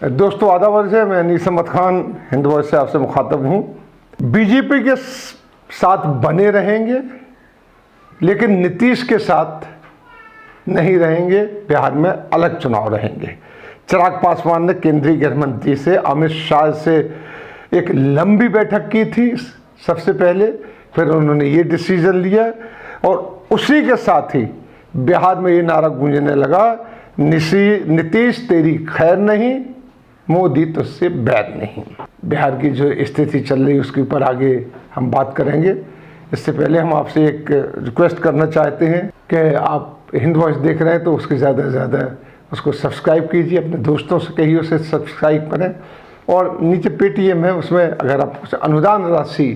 दोस्तों आदाब अर्ज़ है, मैं अनीस अहमद खान हिंद वॉइस से आपसे मुखातब हूँ। बीजेपी के साथ बने रहेंगे लेकिन नीतीश के साथ नहीं रहेंगे। बिहार में अलग चुनाव रहेंगे। चिराग पासवान ने केंद्रीय गृह मंत्री से, अमित शाह से एक लंबी बैठक की थी सबसे पहले, फिर उन्होंने ये डिसीजन लिया और उसी के साथ ही बिहार में ये नारा गूंजने लगा, नीतीश तेरी खैर नहीं, मोदी तुझसे बैर नहीं। बिहार की जो स्थिति चल रही है उसके ऊपर आगे हम बात करेंगे। इससे पहले हम आपसे एक रिक्वेस्ट करना चाहते हैं कि आप हिंद वॉइस देख रहे हैं तो उसके ज़्यादा से ज़्यादा उसको सब्सक्राइब कीजिए, अपने दोस्तों से कहिए उसे सब्सक्राइब करें, और नीचे पेटीएम है उसमें अगर आप कुछ अनुदान राशि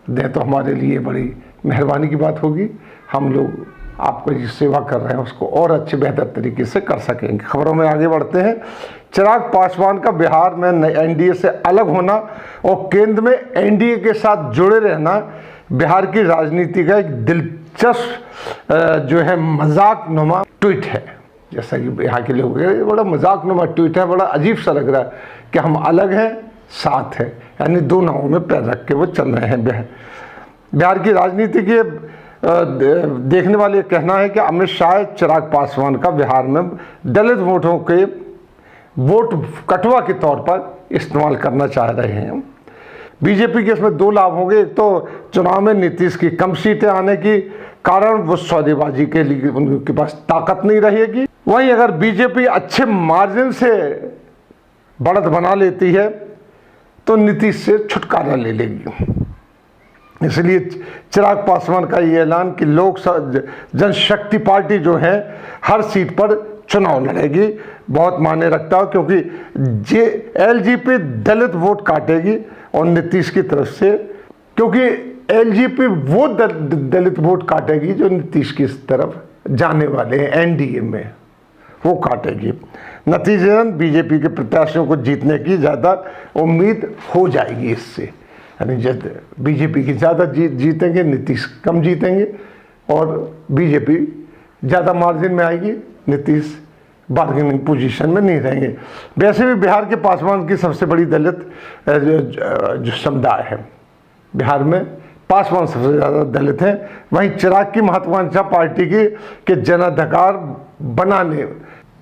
दें तो हमारे लिए बड़ी मेहरबानी की बात होगी। हम लोग आपको जो सेवा कर रहे हैं उसको और अच्छे बेहतर तरीके से कर सकेंगे। खबरों में आगे बढ़ते हैं। चिराग पासवान का बिहार में एनडीए से अलग होना और केंद्र में एनडीए के साथ जुड़े रहना बिहार की राजनीति का एक दिलचस्प जो है मजाक नुमा ट्वीट है। जैसा कि यहाँ के लोग बड़ा मजाक नुमा ट्वीट है, बड़ा अजीब सा लग रहा है कि हम अलग हैं साथ हैं, यानी दो नावों में पैर रख के वो चल रहे हैं। बिहार की राजनीति के देखने वाले कहना है कि अमित शाह चिराग पासवान का बिहार में दलित वोटों के वोट कटवा के तौर पर इस्तेमाल करना चाह रहे हैं। बीजेपी के इसमें दो लाभ होंगे। एक तो चुनाव में नीतीश की कम सीटें आने की कारण वो सौदेबाजी के लिए उनके पास ताकत नहीं रहेगी। वहीं अगर बीजेपी अच्छे मार्जिन से बढ़त बना लेती है तो नीतीश से छुटकारा ले लेगी। इसलिए चिराग पासवान का ये ऐलान कि लोक जनशक्ति पार्टी जो है हर सीट पर चुनाव लड़ेगी बहुत मायने रखता है, क्योंकि एलजेपी दलित वोट काटेगी और नीतीश की तरफ से, क्योंकि एलजेपी वो दलित वोट काटेगी जो नीतीश की तरफ जाने वाले हैं एनडीए में, वो काटेगी। नतीजतन बीजेपी के प्रत्याशियों को जीतने की ज़्यादा उम्मीद हो जाएगी इससे, यानी जब बीजेपी की ज़्यादा जीतेंगे, नीतीश कम जीतेंगे और बीजेपी ज़्यादा मार्जिन में आएगी, नीतीश बार्गेनिंग पोजीशन में नहीं रहेंगे। वैसे भी बिहार के पासवान की सबसे बड़ी दलित जो समुदाय है बिहार में, पासवान सबसे ज़्यादा दलित हैं। वहीं चिराग की महत्वाकांक्षा पार्टी के जनाधिकार बनाने,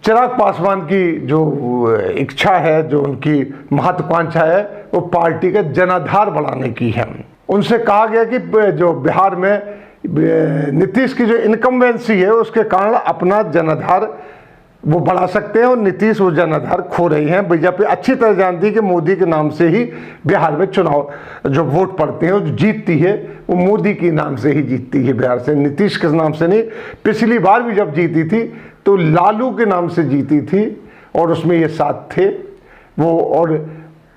चिराग पासवान की जो इच्छा है, जो उनकी महत्वाकांक्षा है, वो पार्टी का जनाधार बढ़ाने की है। उनसे कहा गया कि जो बिहार में नीतीश की जो इनकम्बेंसी है उसके कारण अपना जनाधार वो बढ़ा सकते हैं और नीतीश वो जनाधार खो रही हैं। बीजेपी अच्छी तरह जानती है कि मोदी के नाम से ही बिहार में चुनाव जो वोट पड़ते हैं, जो जीतती है वो मोदी के नाम से ही जीतती है बिहार से, नीतीश के नाम से नहीं। पिछली बार भी जब जीती थी तो लालू के नाम से जीती थी और उसमें ये साथ थे वो, और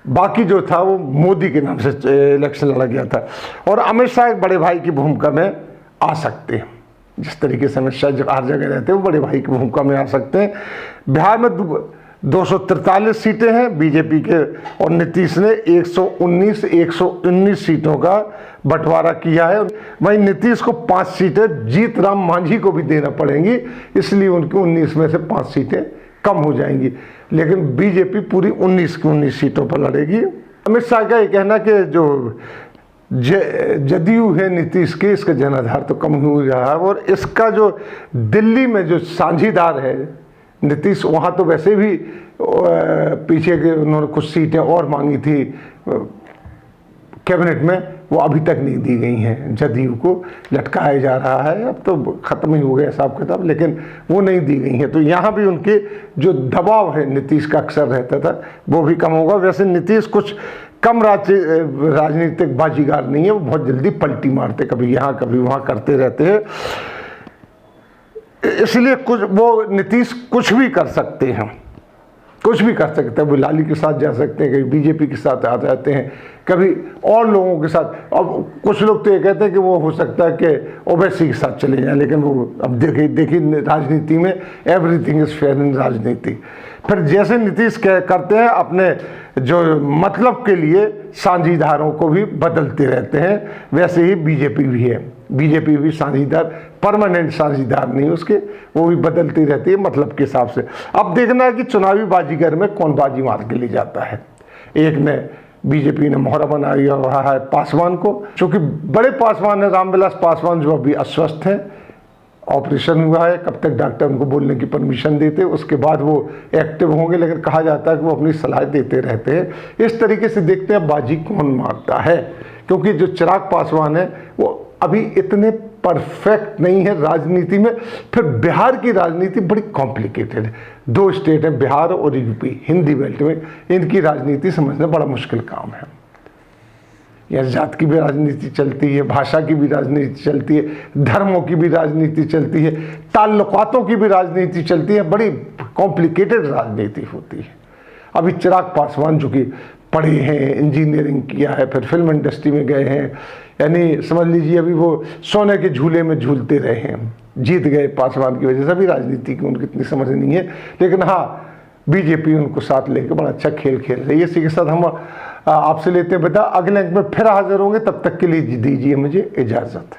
बाकी जो था वो मोदी के नाम से इलेक्शन लड़ा गया था। और अमित शाह एक बड़े भाई की भूमिका में आ सकते हैं, जिस तरीके से अमित शाह हर जगह रहते हैं वो बड़े भाई की भूमिका में आ सकते हैं। बिहार में 243 सीटें हैं बीजेपी के और नीतीश ने 119 सीटों का बंटवारा किया है। वहीं नीतीश को 5 सीटें जीत राम मांझी को भी देना पड़ेंगी, इसलिए उनकी 19 में से 5 सीटें कम हो जाएंगी, लेकिन बीजेपी पूरी 19 की 19 सीटों पर लड़ेगी। अमित शाह का ये कहना कि जो जदयू है नीतीश के, इसका जनाधार तो कम हो रहा है और इसका जो दिल्ली में जो साझीदार है नीतीश, वहाँ तो वैसे भी पीछे के उन्होंने कुछ सीटें और मांगी थी कैबिनेट में, वो अभी तक नहीं दी गई हैं। जदयू को लटकाया जा रहा है, अब तो ख़त्म ही हो गया हिसाब किताब, लेकिन वो नहीं दी गई हैं। तो यहाँ भी उनके जो दबाव है नीतीश का अक्सर रहता था वो भी कम होगा। वैसे नीतीश कुछ कम राजनीतिक बाजीगार नहीं है, वो बहुत जल्दी पलटी मारते, कभी यहाँ कभी वहाँ करते रहते हैं, इसलिए कुछ वो नीतीश कुछ भी कर सकते हैं, कुछ भी कर सकते हैं। वो लाली के साथ जा सकते हैं, कभी बीजेपी के साथ आ जाते हैं, कभी और लोगों के साथ। अब कुछ लोग तो ये कहते हैं कि वो हो सकता है कि ओवैसी के साथ चले जाएं, लेकिन वो अब देखिए राजनीति में एवरीथिंग इज़ फेयर इन राजनीति। फिर जैसे नीतीश करते हैं अपने जो मतलब के लिए साझीदारों को भी बदलते रहते हैं, वैसे ही बीजेपी भी है। बीजेपी भी साझीदार, परमानेंट साझीदार नहीं उसके, वो भी बदलती रहती है मतलब के हिसाब से। अब देखना है कि चुनावी बाजीगर में कौन बाजी मार के ले जाता है। एक ने बीजेपी ने मोहरा बनाया हुआ है पासवान को, चूंकि बड़े पासवान है रामविलास पासवान, जो अभी अस्वस्थ हैं, ऑपरेशन हुआ है, कब तक डॉक्टर उनको बोलने की परमिशन देते उसके बाद वो एक्टिव होंगे, लेकिन कहा जाता है कि वो अपनी सलाह देते रहते हैं। इस तरीके से देखते हैं बाजी कौन मारता है, क्योंकि जो चिराग पासवान है वो अभी इतने परफेक्ट नहीं है राजनीति में। फिर बिहार की राजनीति बड़ी कॉम्प्लिकेटेड है, 2 स्टेट है बिहार और यूपी, हिंदी बेल्ट में, इनकी राजनीति समझना बड़ा मुश्किल काम है। यहाँ जात की भी राजनीति चलती है, भाषा की भी राजनीति चलती है, धर्मों की भी राजनीति चलती है, ताल्लुकातों की भी राजनीति चलती है, बड़ी कॉम्प्लिकेटेड राजनीति होती है। अभी चिराग पासवान जो कि पढ़े हैं, इंजीनियरिंग किया है, फिर फिल्म इंडस्ट्री में गए हैं, यानी समझ लीजिए अभी वो सोने के झूले में झूलते रहे हैं, जीत गए पासवान की वजह से। अभी राजनीति की उनकी इतनी समझ नहीं है, लेकिन हाँ बीजेपी उनको साथ लेकर बड़ा अच्छा खेल खेल रही है। इसी के साथ हम आपसे लेते हैं बेटा, अगले अंक में फिर हाजिर होंगे, तब तक के लिए दीजिए मुझे इजाज़त।